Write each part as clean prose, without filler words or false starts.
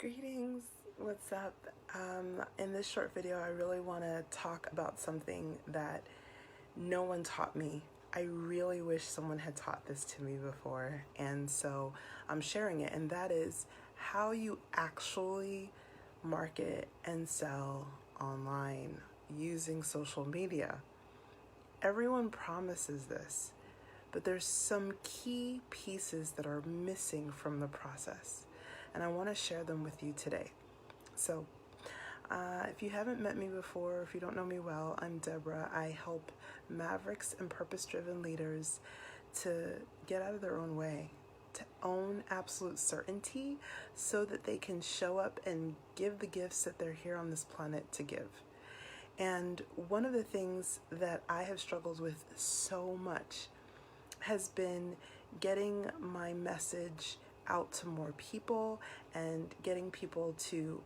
Greetings, what's up? In this short video, I really want to talk about something that no one taught me. I really wish someone had taught this to me before, and so I'm sharing it, and that is how you actually market and sell online using social media. Everyone promises this, but there's some key pieces that are missing from the process, and I want to share them with you today. So, if you haven't met me before, if you don't know me well, I'm Deborah. I help mavericks and purpose-driven leaders to get out of their own way, to own absolute certainty so that they can show up and give the gifts that they're here on this planet to give. And one of the things that I have struggled with so much has been getting my message out to more people and getting people to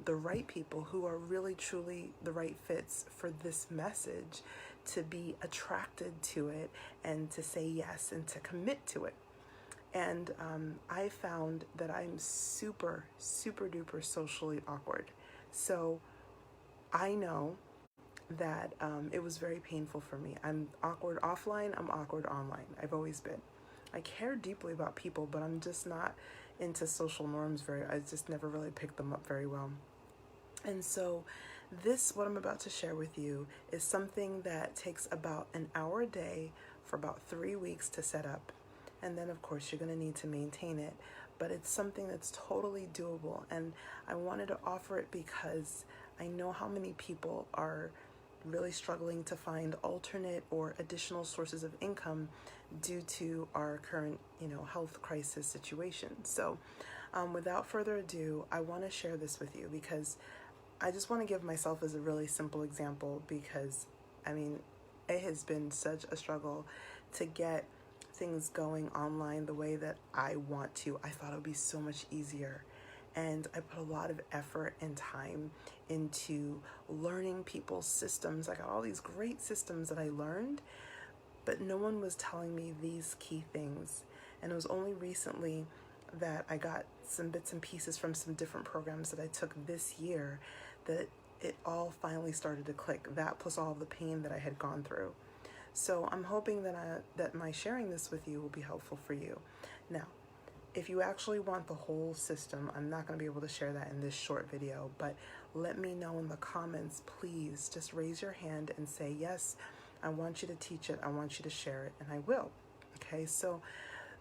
the right people who are really truly the right fits for this message to be attracted to it and to say yes and to commit to it. And I found that I'm super duper socially awkward. So I know that it was very painful for me. I'm awkward offline, I'm awkward online. I've always been. I care deeply about people, but I'm just not into social norms I just never really picked them up very well. And so what I'm about to share with you is something that takes about an hour a day for about 3 weeks to set up. And then of course you're gonna need to maintain it, but it's something that's totally doable. And I wanted to offer it because I know how many people are really struggling to find alternate or additional sources of income due to our current, health crisis situation. So without further ado, I want to share this with you because I just want to give myself as a really simple example because, it has been such a struggle to get things going online the way that I want to. I thought it would be so much easier. And I put a lot of effort and time into learning people's systems. I got all these great systems that I learned, but no one was telling me these key things. And it was only recently that I got some bits and pieces from some different programs that I took this year that it all finally started to click. That plus all of the pain that I had gone through. So I'm hoping that my sharing this with you will be helpful for you. Now, if you actually want the whole system, I'm not going to be able to share that in this short video, but let me know in the comments, please. Just raise your hand and say, yes, I want you to teach it. I want you to share it, and I will. Okay, so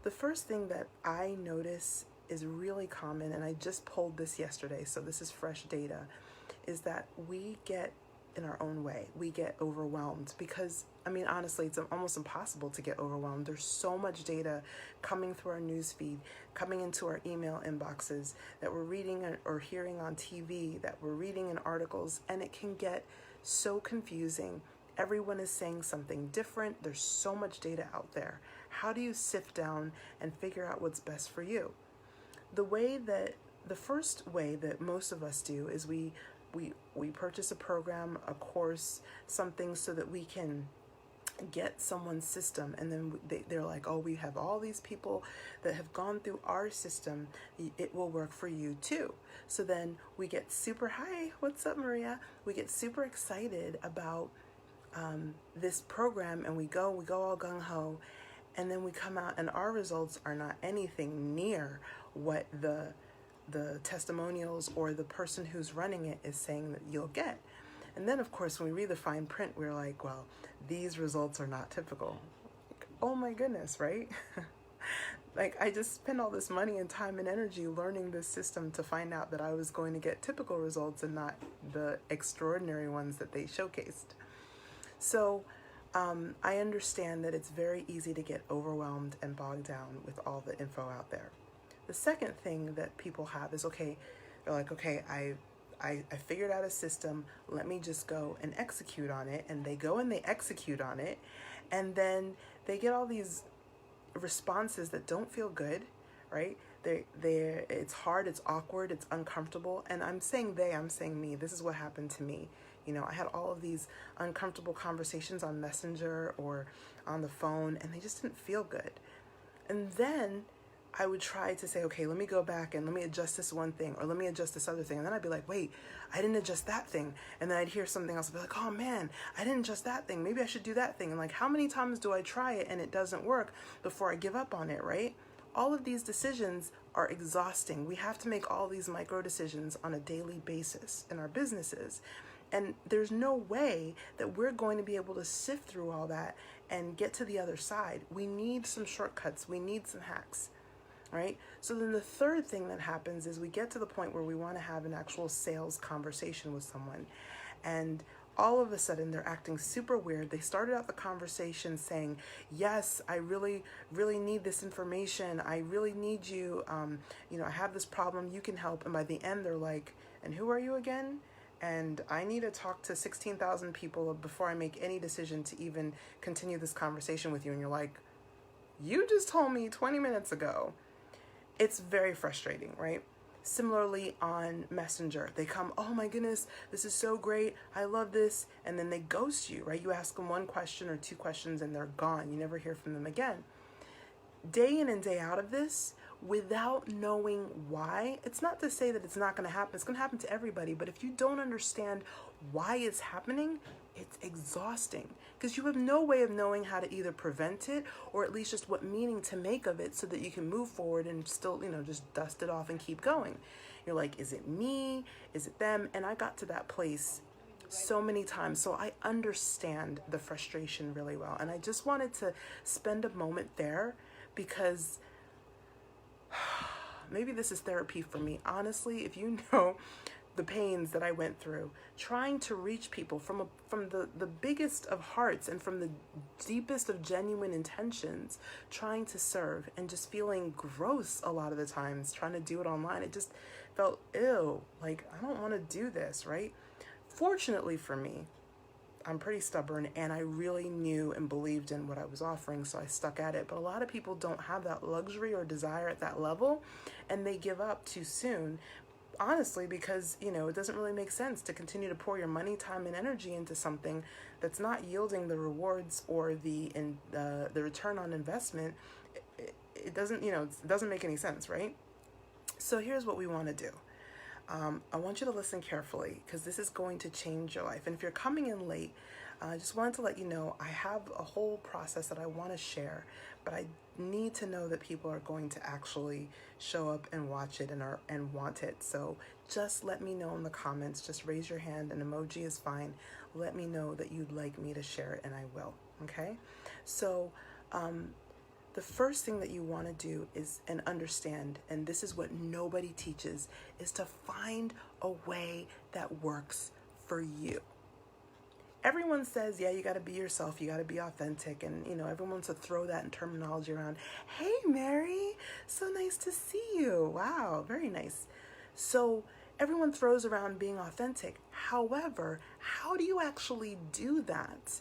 the first thing that I notice is really common, and I just pulled this yesterday, so this is fresh data, is that we get in our own way. We get overwhelmed because, honestly, it's almost impossible to get overwhelmed. There's so much data coming through our newsfeed, coming into our email inboxes that we're reading or hearing on TV, that we're reading in articles, and it can get so confusing. Everyone is saying something different. There's so much data out there. How do you sift down and figure out what's best for you? The first way that most of us do is we purchase a program, a course, something so that we can get someone's system, and then they're like, oh, we have all these people that have gone through our system, it will work for you too. So then we get hi, what's up, Maria? We get super excited about this program, and we go all gung-ho, and then we come out and our results are not anything near what the testimonials or the person who's running it is saying that you'll get. And then, of course, when we read the fine print, we're like, well, these results are not typical. Oh my goodness, right? Like, I just spent all this money and time and energy learning this system to find out that I was going to get typical results and not the extraordinary ones that they showcased. So I understand that it's very easy to get overwhelmed and bogged down with all the info out there. The second thing that people have is, they're like, I figured out a system, let me just go and execute on it. And they go and they execute on it. And then they get all these responses that don't feel good, right? It's hard, it's awkward, it's uncomfortable. And I'm saying me. This is what happened to me. I had all of these uncomfortable conversations on Messenger or on the phone, and they just didn't feel good. And then I would try to say, okay, let me go back and let me adjust this one thing, or let me adjust this other thing. And then I'd be like, wait, I didn't adjust that thing. And then I'd hear something else and be like, oh man, I didn't adjust that thing. Maybe I should do that thing. And like, how many times do I try it and it doesn't work before I give up on it, right? All of these decisions are exhausting. We have to make all these micro decisions on a daily basis in our businesses. And there's no way that we're going to be able to sift through all that and get to the other side. We need some shortcuts. We need some hacks. Right? So then the third thing that happens is we get to the point where we want to have an actual sales conversation with someone. And all of a sudden they're acting super weird. They started out the conversation saying, yes, I really, really need this information. I really need you. I have this problem. You can help. And by the end, they're like, and who are you again? And I need to talk to 16,000 people before I make any decision to even continue this conversation with you. And you're like, you just told me 20 minutes ago. It's very frustrating, right? Similarly on Messenger, they come, oh my goodness, this is so great. I love this. And then they ghost you, right? You ask them one question or two questions and they're gone. You never hear from them again. Day in and day out of this, without knowing why, it's not to say that it's not going to happen. It's going to happen to everybody. But if you don't understand why it's happening, it's exhausting because you have no way of knowing how to either prevent it or at least just what meaning to make of it so that you can move forward and still, just dust it off and keep going. You're like, is it me? Is it them? And I got to that place so many times. So I understand the frustration really well. And I just wanted to spend a moment there because maybe this is therapy for me. Honestly, if you know the pains that I went through trying to reach people from the biggest of hearts and from the deepest of genuine intentions, trying to serve and just feeling gross a lot of the times, trying to do it online. It just felt, ew, like I don't want to do this, right? Fortunately for me, I'm pretty stubborn and I really knew and believed in what I was offering, so I stuck at it. But a lot of people don't have that luxury or desire at that level and they give up too soon. Honestly, because, it doesn't really make sense to continue to pour your money, time, and energy into something that's not yielding the rewards or the return on investment. It doesn't, it doesn't make any sense, right? So here's what we want to do. I want you to listen carefully because this is going to change your life. And if you're coming in late, I just wanted to let you know I have a whole process that I want to share, but I need to know that people are going to actually show up and watch it and want it. So just let me know in the comments. Just raise your hand. An emoji is fine. Let me know that you'd like me to share it and I will. Okay? So the first thing that you want to do is, and understand, and this is what nobody teaches, is to find a way that works for you. Everyone says, yeah, you got to be yourself. You got to be authentic. And, everyone wants to throw that in terminology around. Hey, Mary, so nice to see you. Wow, very nice. So everyone throws around being authentic. However, how do you actually do that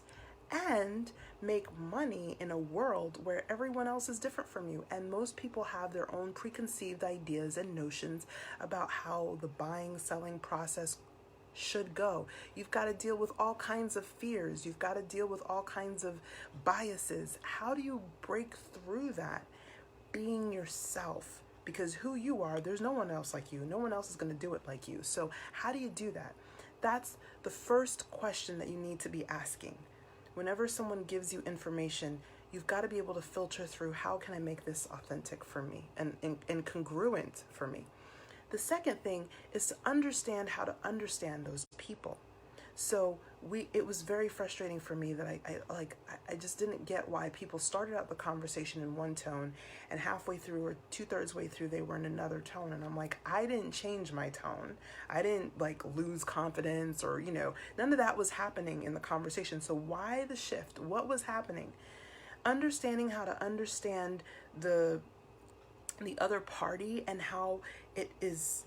and make money in a world where everyone else is different from you? And most people have their own preconceived ideas and notions about how the buying, selling process should go. You've got to deal with all kinds of fears. You've got to deal with all kinds of biases. How do you break through that? Being yourself, because who you are, there's no one else like you. No one else is going to do it like you. So how do you do that? That's the first question that you need to be asking. Whenever someone gives you information, you've got to be able to filter through, how can I make this authentic for me and congruent for me? The second thing is to understand how to understand those people. So it was very frustrating for me that I just didn't get why people started out the conversation in one tone and halfway through or 2/3 way through they were in another tone. And I'm like, I didn't change my tone. I didn't lose confidence or, none of that was happening in the conversation. So why the shift? What was happening? Understanding how to understand the other party and how it is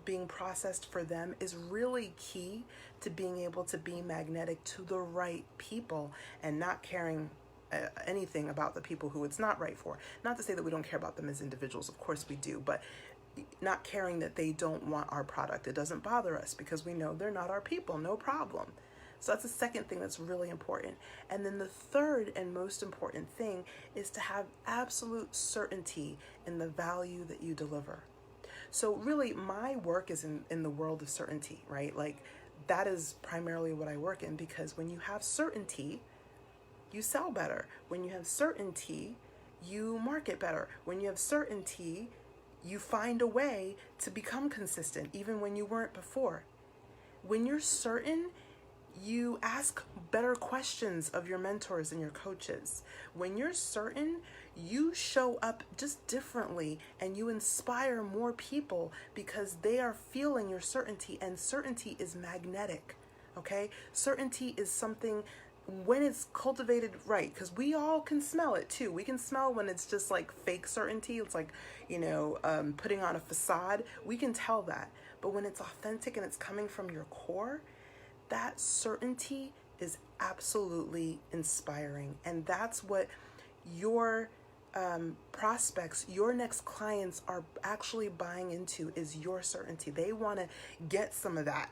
being processed for them is really key to being able to be magnetic to the right people and not caring anything about the people who it's not right for. Not to say that we don't care about them as individuals, of course we do, but not caring that they don't want our product. It doesn't bother us because we know they're not our people, no problem. So that's the second thing that's really important. And then the third and most important thing is to have absolute certainty in the value that you deliver. So really my work is in the world of certainty, right? Like that is primarily what I work in, because when you have certainty, you sell better. When you have certainty, you market better. When you have certainty, you find a way to become consistent, even when you weren't before. When you're certain, you ask better questions of your mentors and your coaches. When you're certain, you show up just differently and you inspire more people because they are feeling your certainty, and certainty is magnetic. Okay? Certainty is something when it's cultivated right, because we all can smell it too. We can smell when it's just like fake certainty. It's like, putting on a facade. We can tell that. But when it's authentic and it's coming from your core, that certainty is absolutely inspiring. And that's what your prospects, your next clients are actually buying into, is your certainty. They want to get some of that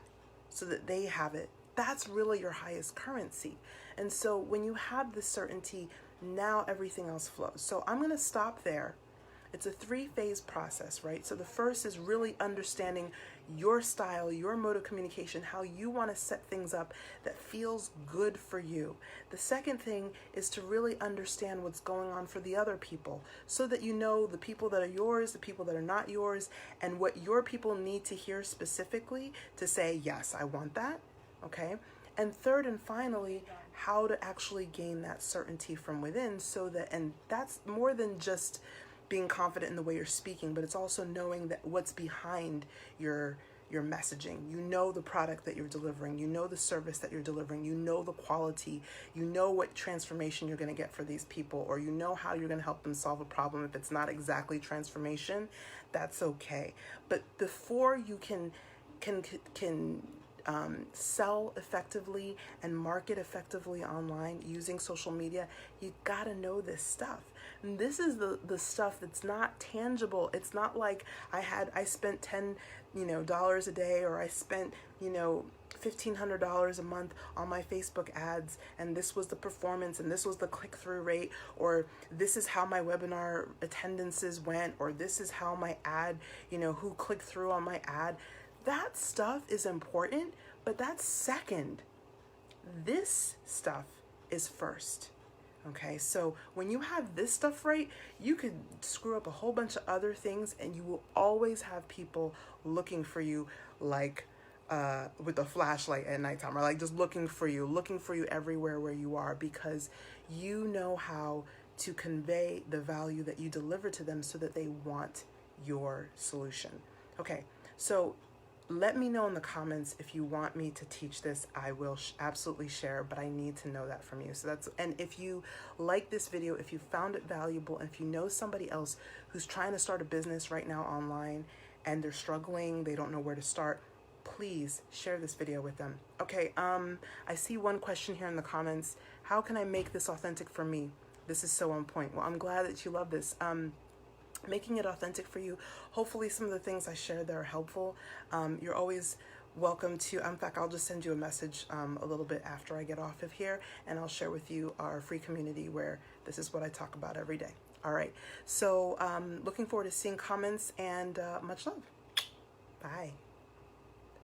so that they have it. That's really your highest currency. And so when you have this certainty, now everything else flows. So I'm going to stop there. It's a 3-phase process, right? So the first is really understanding your style, your mode of communication, how you want to set things up that feels good for you. The second thing is to really understand what's going on for the other people, so that you know the people that are yours, the people that are not yours, and what your people need to hear specifically to say, yes, I want that, okay? And third and finally, how to actually gain that certainty from within, so that, and that's more than just being confident in the way you're speaking, but it's also knowing that what's behind your messaging. You know the product that you're delivering, you know the service that you're delivering, you know the quality, you know what transformation you're going to get for these people, or you know how you're going to help them solve a problem. If it's not exactly transformation, that's okay. But before you can sell effectively and market effectively online using social media, you gotta know this stuff. And this is the stuff that's not tangible. It's not like I spent $10 a day, or I spent $1,500 a month on my Facebook ads, and this was the performance, and this was the click-through rate, or this is how my webinar attendances went, or this is how my ad, who clicked through on my ad. That stuff is important, but that's second. This stuff is first. Okay, so when you have this stuff right, you could screw up a whole bunch of other things, and you will always have people looking for you, like with a flashlight at nighttime, or like just looking for you everywhere where you are, because you know how to convey the value that you deliver to them so that they want your solution. Okay, so let me know in the comments if you want me to teach this. I will absolutely share, but I need to know that from you. So and if you like this video, if you found it valuable, and if you know somebody else who's trying to start a business right now online and they're struggling, they don't know where to start, please share this video with them. Okay, I see one question here in the comments. How can I make this authentic for me? This is so on point. Well, I'm glad that you love this. Making it authentic for you. Hopefully some of the things I shared there are helpful. You're always welcome to, in fact, I'll just send you a message a little bit after I get off of here, and I'll share with you our free community where this is what I talk about every day. All right, so looking forward to seeing comments, and much love. Bye.